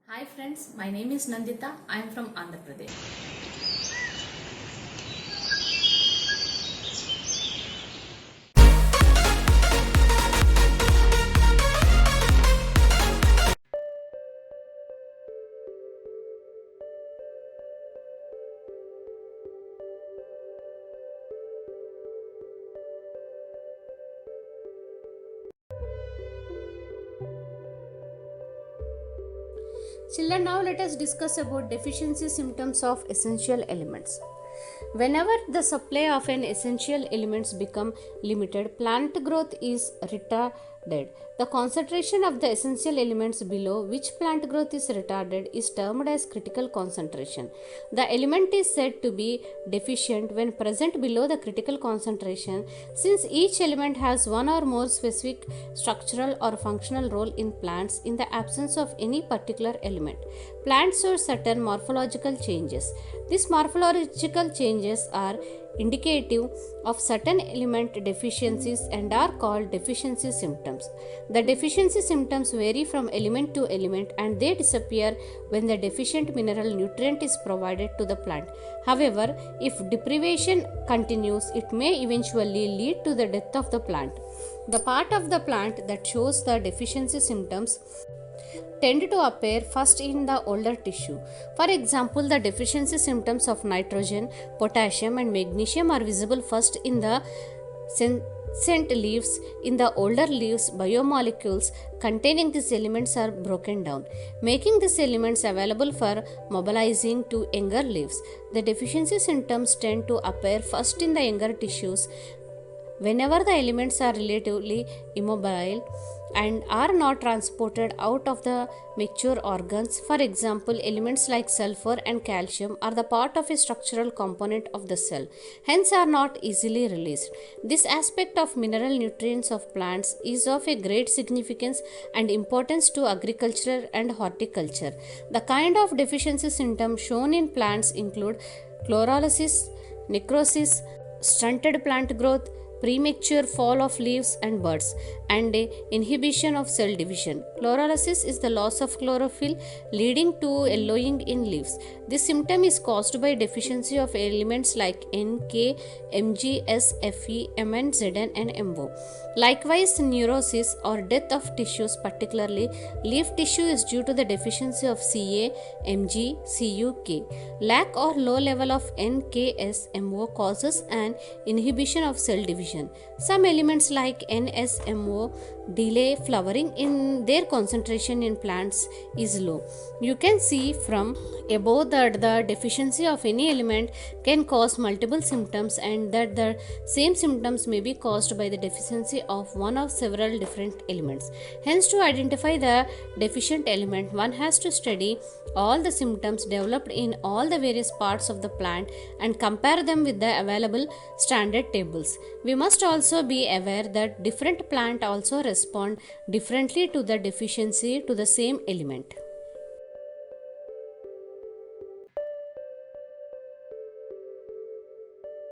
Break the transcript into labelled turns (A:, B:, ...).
A: Hi friends, my name is Nandita. I am from Andhra Pradesh.
B: Children, now let us discuss about deficiency symptoms of essential elements. Whenever the supply of an essential elements become limited, plant growth is retarded. The concentration of the essential elements below which plant growth is retarded is termed as critical concentration. The element is said to be deficient when present below the critical concentration, since each element has one or more specific structural or functional role in plants in the absence of any particular element. Plants show certain morphological changes. These morphological changes are indicative of certain element deficiencies and are called deficiency symptoms. The deficiency symptoms vary from element to element and they disappear when the deficient mineral nutrient is provided to the plant. However, if deprivation continues, it may eventually lead to the death of the plant. The part of the plant that shows the deficiency symptoms tend to appear first in the older tissue. For example, the deficiency symptoms of nitrogen, potassium, and magnesium are visible first in the senescent leaves. In the older leaves, biomolecules containing these elements are broken down, making these elements available for mobilizing to younger leaves. The deficiency symptoms tend to appear first in the younger tissues whenever the elements are relatively immobile and are not transported out of the mature organs. For example, elements like sulfur and calcium are the part of a structural component of the cell, hence are not easily released. This aspect of mineral nutrients of plants is of a great significance and importance to agriculture and horticulture. The kind of deficiency symptoms shown in plants include chlorolysis, necrosis, stunted plant growth, premature fall of leaves and buds, and inhibition of cell division. Chlorolysis is the loss of chlorophyll leading to yellowing in leaves. This symptom is caused by deficiency of elements like N, K, Mg, S, Fe, Mn, Zn, and Mo. Likewise, neurosis or death of tissues, particularly leaf tissue, is due to the deficiency of Ca, Mg, Cu, K. Lack or low level of N, K, S, Mo causes an inhibition of cell division. Some elements like NSMO delay flowering in their concentration in plants is low. You can see from above that the deficiency of any element can cause multiple symptoms and that the same symptoms may be caused by the deficiency of one of several different elements. Hence, to identify the deficient element, one has to study all the symptoms developed in all the various parts of the plant and compare them with the available standard tables. We must also be aware that different plants also respond differently to the deficiency to the same element.